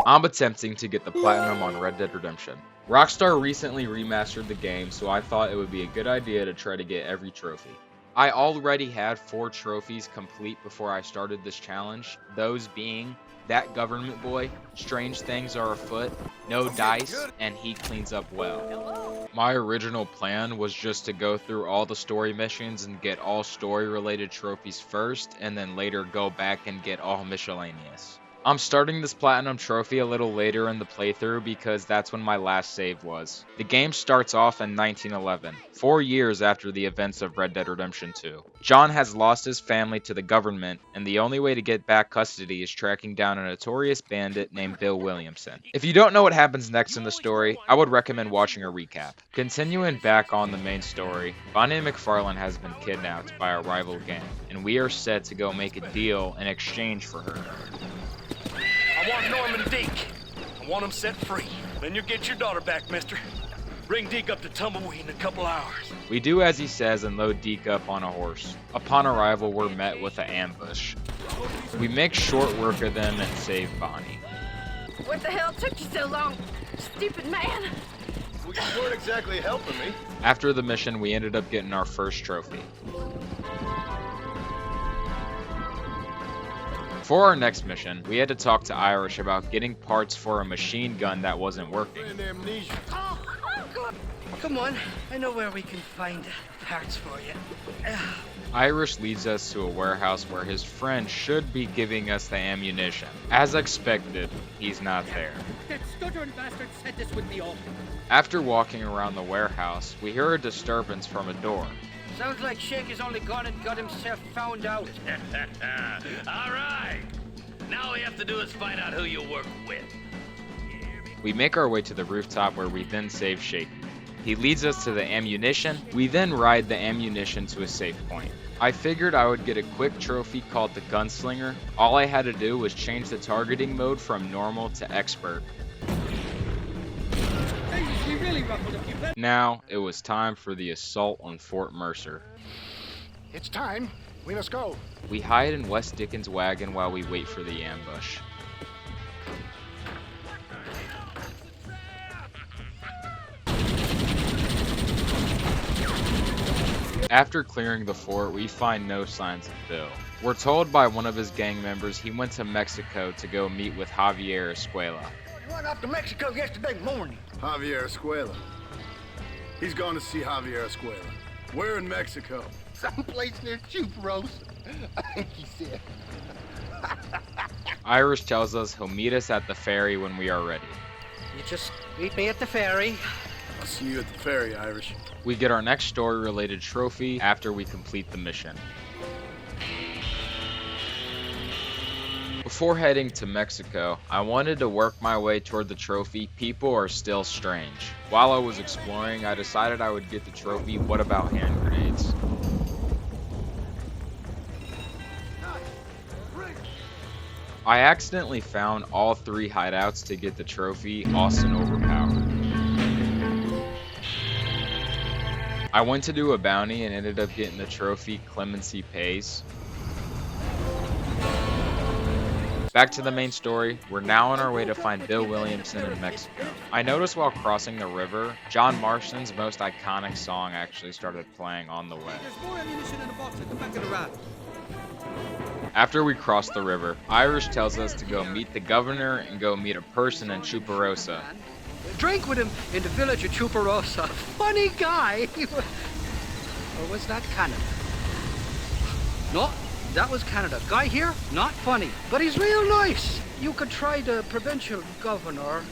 I'm attempting to get the platinum on Red Dead Redemption. Rockstar recently remastered the game, so I thought it would be a good idea to try to get every trophy. I already had 4 trophies complete before I started this challenge, those being That Government Boy, Strange Things Are Afoot, No Dice, and He Cleans Up Well. My original plan was just to go through all the story missions and get all story related trophies first, and then later go back and get all miscellaneous. I'm starting this platinum trophy a little later in the playthrough because that's when my last save was. The game starts off in 1911, 4 years after the events of Red Dead Redemption 2. John has lost his family to the government, and the only way to get back custody is tracking down a notorious bandit named Bill Williamson. If you don't know what happens next in the story, I would recommend watching a recap. Continuing back on the main story, Bonnie McFarlane has been kidnapped by a rival gang, and we are set to go make a deal in exchange for her. I want Norman Deke. I want him set free. Then you'll get your daughter back, mister. Bring Deke up to Tumbleweed in a couple hours. We do as he says and load Deke up on a horse. Upon arrival, we're met with an ambush. We make short work of them and save Bonnie. What the hell took you so long, stupid man? Well, you weren't exactly helping me. After the mission, we ended up getting our first trophy. For our next mission, we had to talk to Irish about getting parts for a machine gun that wasn't working. Amnesia. Come on, I know where we can find parts for you. Irish leads us to a warehouse where his friend should be giving us the ammunition. As expected, he's not there. That stuttering bastard said this would be all. After walking around the warehouse, we hear a disturbance from a door. Sounds like Shake has only gone and got himself found out. All right. Now all we have to do is find out who you work with. We make our way to the rooftop where we then save Shake. He leads us to the ammunition. We then ride the ammunition to a safe point. I figured I would get a quick trophy called the Gunslinger. All I had to do was change the targeting mode from normal to expert. We really ruffled a few feathers. Now, it was time for the assault on Fort Mercer. It's time. We must go. We hide in Wes Dickens' wagon while we wait for the ambush. After clearing the fort, we find no signs of Bill. We're told by one of his gang members he went to Mexico to go meet with Javier Escuela. I went up to Mexico yesterday morning. Javier Escuela. He's gone to see Javier Escuela. Where in Mexico? Someplace near Chuparos, I think he said. Irish tells us he'll meet us at the ferry when we are ready. You just meet me at the ferry. I'll see you at the ferry, Irish. We get our next story-related trophy after we complete the mission. Before heading to Mexico, I wanted to work my way toward the trophy, People Are Still Strange. While I was exploring, I decided I would get the trophy, What About Hand Grenades? I accidentally found all 3 hideouts to get the trophy, Austin Overpowered. I went to do a bounty and ended up getting the trophy, Clemency Pays. Back to the main story, we're now on our way to find Bill Williamson in Mexico. I noticed while crossing the river, John Marston's most iconic song actually started playing on the way. There's more ammunition in the box at the back of the raft. After we cross the river, Irish tells us to go meet the governor and go meet a person in Chuparosa. Drank with him in the village of Chuparosa. Funny guy. Or was that Canada? No, that was Canada. Guy here, not funny, but he's real nice. You could try the provincial governor,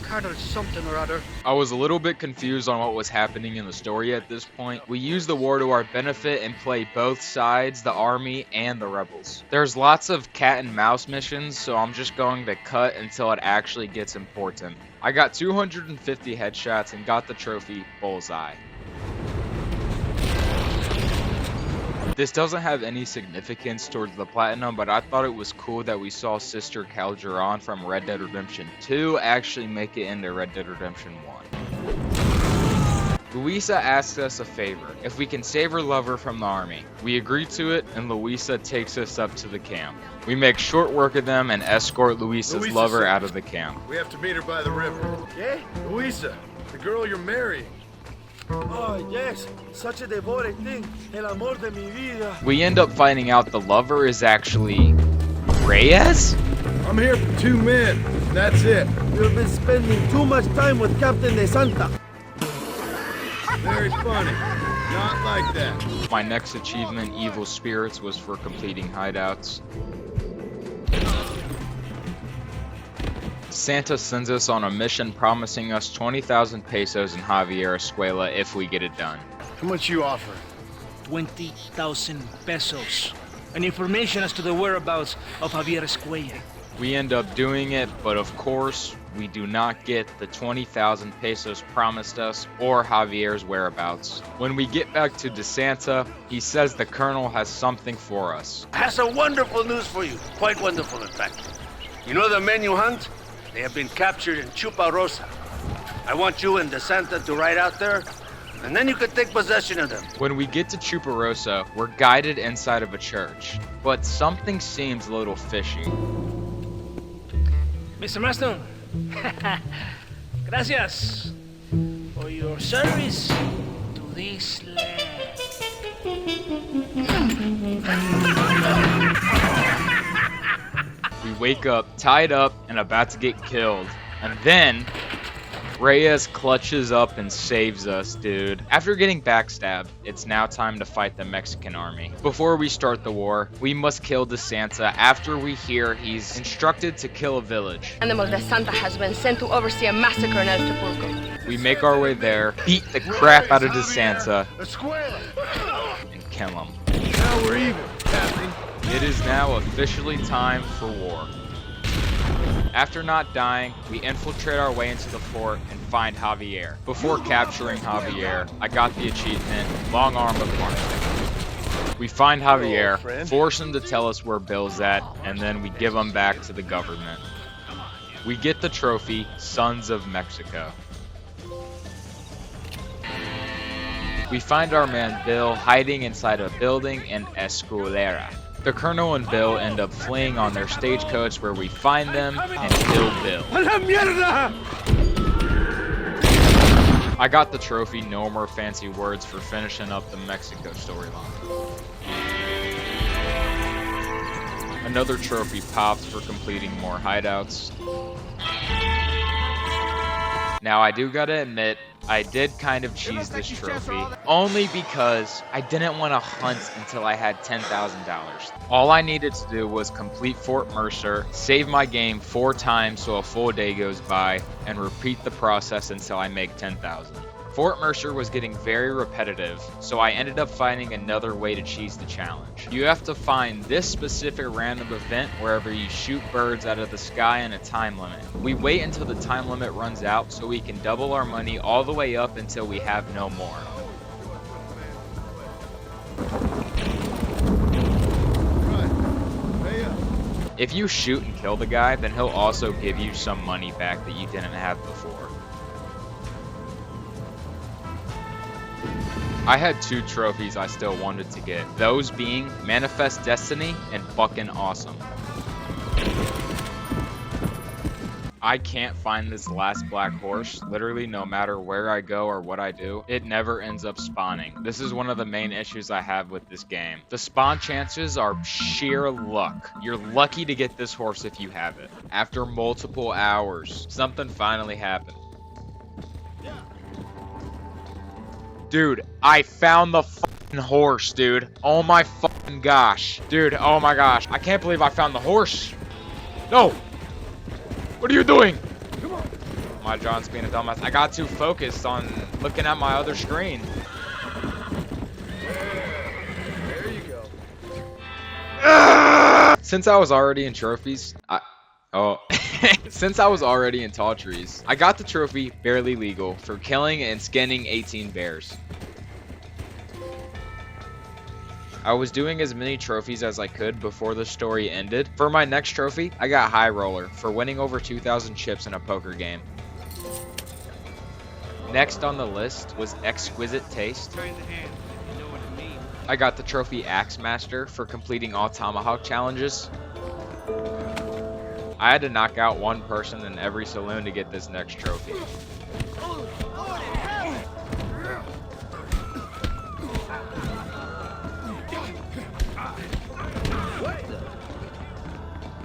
Colonel something or other. I was a little bit confused on what was happening in the story at this point. We use the war to our benefit and play both sides, the army and the rebels. There's lots of cat and mouse missions, so I'm just going to cut until it actually gets important. I got 250 headshots and got the trophy, Bullseye. This doesn't have any significance towards the platinum, but I thought it was cool that we saw Sister Calderon from Red Dead Redemption 2 actually make it into Red Dead Redemption 1. Luisa asks us a favor, if we can save her lover from the army. We agree to it, and Luisa takes us up to the camp. We make short work of them and escort Luisa's lover out of the camp. We have to meet her by the river. Yeah? Luisa, the girl you're marrying. Oh, yes. Such a devoted thing. El amor de mi vida. We end up finding out the lover is actually Reyes? I'm here for 2 men. That's it. You've been spending too much time with Captain de Santa. Very funny. Not like that. My next achievement, Evil Spirits, was for completing hideouts. Santa sends us on a mission promising us 20,000 pesos in Javier Escuela if we get it done. How much you offer? 20,000 pesos. And information as to the whereabouts of Javier Escuela. We end up doing it, but of course, we do not get the 20,000 pesos promised us or Javier's whereabouts. When we get back to De Santa, he says the Colonel has something for us. Has some wonderful news for you. Quite wonderful, in fact. You know the men you hunt? They have been captured in Chuparosa. I want you and De Santa to ride out there, and then you can take possession of them. When we get to Chuparosa, we're guided inside of a church, but something seems a little fishy. Mr. Maston, gracias for your service to this land. We wake up, tied up, and about to get killed. And then, Reyes clutches up and saves us, dude. After getting backstabbed, it's now time to fight the Mexican army. Before we start the war, we must kill De Santa after we hear he's instructed to kill a village. Animal de Santa has been sent to oversee a massacre in El Chapulco. We make our way there, beat the crap out of De Santa, and kill him. Now we're even, Captain. It is now officially time for war. After not dying, we infiltrate our way into the fort and find Javier. Before capturing Javier, I got the achievement, Long Arm of March. We find Javier, force him to tell us where Bill's at, and then we give him back to the government. We get the trophy, Sons of Mexico. We find our man Bill hiding inside a building in Escuelera. The Colonel and Bill end up fleeing on their stagecoach where we find them and kill Bill. I got the trophy, no more fancy words for finishing up the Mexico storyline. Another trophy pops for completing more hideouts. Now I do gotta admit, I did kind of cheese this trophy, only because I didn't want to hunt until I had $10,000. All I needed to do was complete Fort Mercer, save my game 4 times so a full day goes by, and repeat the process until I make 10,000. Fort Mercer was getting very repetitive, so I ended up finding another way to cheese the challenge. You have to find this specific random event wherever you shoot birds out of the sky in a time limit. We wait until the time limit runs out so we can double our money all the way up until we have no more. If you shoot and kill the guy, then he'll also give you some money back that you didn't have before. I had 2 trophies I still wanted to get, those being Manifest Destiny and Fucking Awesome. I can't find this last black horse. Literally, no matter where I go or what I do, it never ends up spawning. This is one of the main issues I have with this game. The spawn chances are sheer luck. You're lucky to get this horse if you have it. After multiple hours, something finally happened. Dude, I found the fucking horse, dude. Oh my fucking gosh. Dude, oh my gosh. I can't believe I found the horse. No. What are you doing? Come on. My John's being a dumbass. I got too focused on looking at my other screen. There you go. Since I was already in trophies, since I was already in tall trees, I got the trophy Barely Legal for killing and skinning 18 bears. I was doing as many trophies as I could before the story ended. For my next trophy, I got High Roller for winning over 2,000 chips in a poker game. Next on the list was exquisite taste. I got the trophy Axe Master for completing all tomahawk challenges. I had to knock out one person in every saloon to get this next trophy.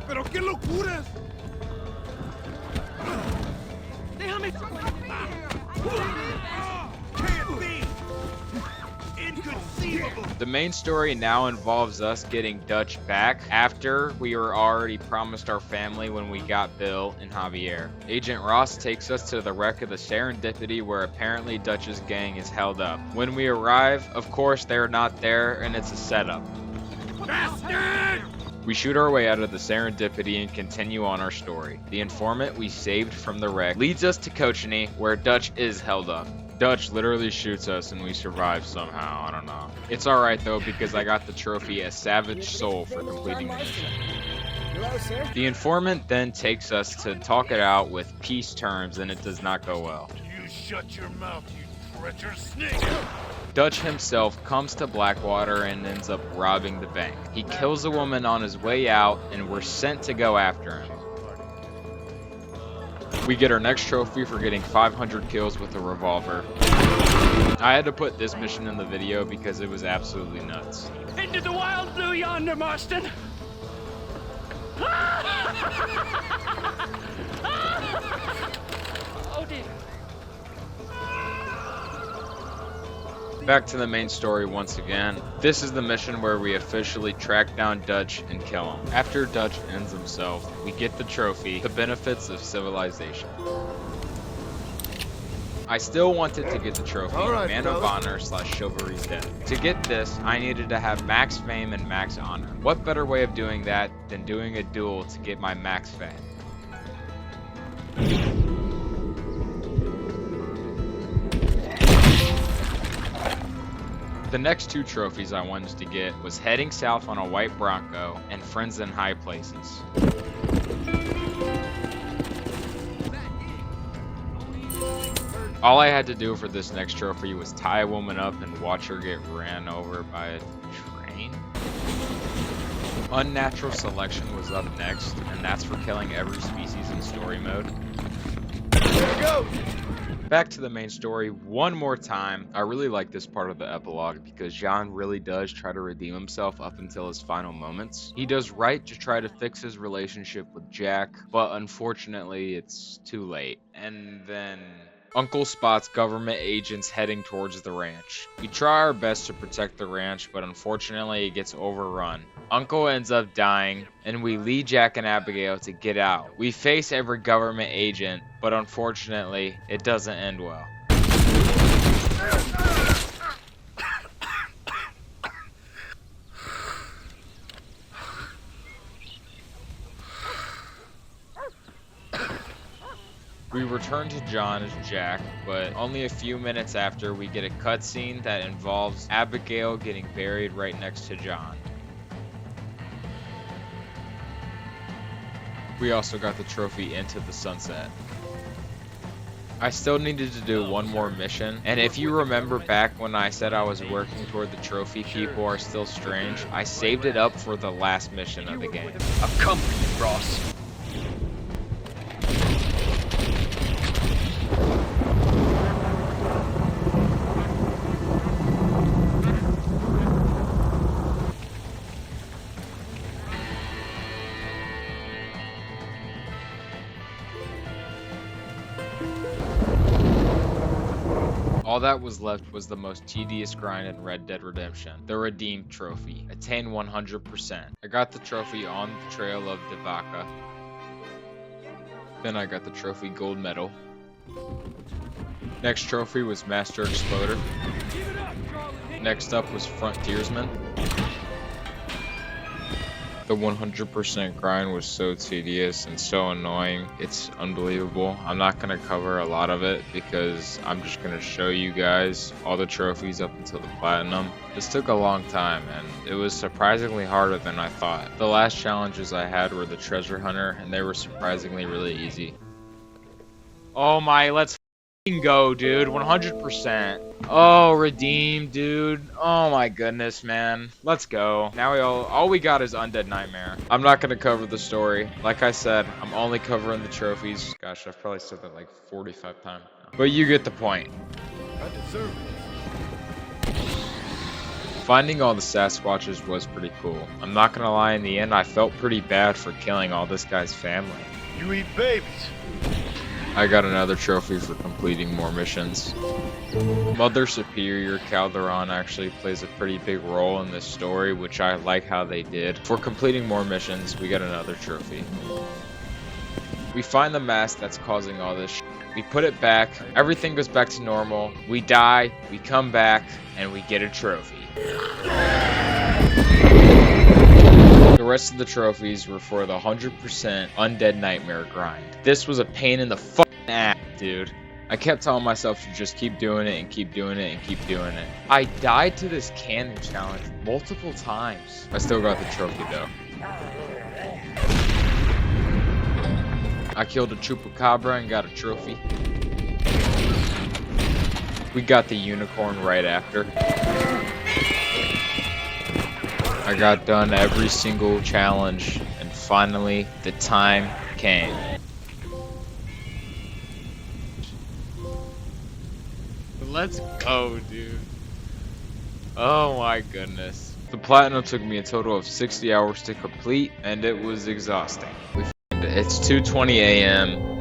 Pero qué locuras. Déjame. Can't be. Inconceivable. The main story now involves us getting Dutch back after we were already promised our family when we got Bill and Javier. Agent Ross takes us to the wreck of the Serendipity where apparently Dutch's gang is held up. When we arrive, of course they're not there and it's a setup. Bastard! We shoot our way out of the Serendipity and continue on our story. The informant we saved from the wreck leads us to Kochany, where Dutch is held up. Dutch literally shoots us and we survive somehow, I don't know. It's alright though because I got the trophy A Savage Soul for completing the mission. Hello, sir. The informant then takes us to talk it out with peace terms and it does not go well. You shut your mouth, you treacherous snake! Dutch himself comes to Blackwater and ends up robbing the bank. He kills a woman on his way out and we're sent to go after him. We get our next trophy for getting 500 kills with a revolver. I had to put this mission in the video because it was absolutely nuts. Into the wild blue yonder, Marston. Oh dear. Back to the main story once again. This is the mission where we officially track down Dutch and kill him. After Dutch ends himself, we get the trophy, The Benefits of Civilization. I still wanted to get the trophy, Alright, Man of fellas. Honor / Chivalry's Dead. To get this, I needed to have max fame and max honor. What better way of doing that than doing a duel to get my max fame? The next two trophies I wanted to get was Heading South on a White Bronco and Friends in High Places. All I had to do for this next trophy was tie a woman up and watch her get ran over by a train. Unnatural Selection was up next, and that's for killing every species in story mode. There it goes! Back to the main story one more time. I really like this part of the epilogue because John really does try to redeem himself up until his final moments. He does right to try to fix his relationship with Jack, but unfortunately it's too late. And then Uncle spots government agents heading towards the ranch. We try our best to protect the ranch, but unfortunately it gets overrun. Uncle ends up dying, and we lead Jack and Abigail to get out. We face every government agent, but unfortunately it doesn't end well. We return to John as Jack, but only a few minutes after we get a cutscene that involves Abigail getting buried right next to John. We also got the trophy Into the Sunset. I still needed to do one more mission, and if you remember back when I said I was working toward the trophy People Are Still Strange, I saved it up for the last mission of the game. Accompany you, Ross. All that was left was the most tedious grind in Red Dead Redemption, the Redeem Trophy. Attain 100%. I got the trophy on the Trail of Devaka. Then I got the trophy Gold Medal. Next trophy was Master Exploder. Next up was Frontiersman. The 100% grind was so tedious and so annoying, it's unbelievable. I'm not going to cover a lot of it because I'm just going to show you guys all the trophies up until the Platinum. This took a long time and it was surprisingly harder than I thought. The last challenges I had were the Treasure Hunter and they were surprisingly really easy. Oh my, let's go, dude. 100%. Oh, redeemed, dude. Oh my goodness, man. Let's go. Now all we got is Undead Nightmare. I'm not gonna cover the story. Like I said, I'm only covering the trophies. Gosh, I've probably said that like 45 times now. But you get the point. I deserve this. Finding all the Sasquatches was pretty cool. I'm not gonna lie, in the end, I felt pretty bad for killing all this guy's family. You eat babies. I got another trophy for completing more missions. Mother Superior Calderon actually plays a pretty big role in this story, which I like how they did. For completing more missions, we got another trophy. We find the mask that's causing all this shit. We put it back, everything goes back to normal, we die, we come back, and we get a trophy. The rest of the trophies were for the 100% Undead Nightmare grind. This was a pain in the fucking ass, dude. I kept telling myself to just keep doing it and keep doing it and keep doing it. I died to this cannon challenge multiple times. I still got the trophy though. I killed a chupacabra and got a trophy. We got the unicorn right after. I got done every single challenge, and finally, the time came. Let's go, dude. Oh my goodness. The platinum took me a total of 60 hours to complete, and it was exhausting. It's 2:20 a.m.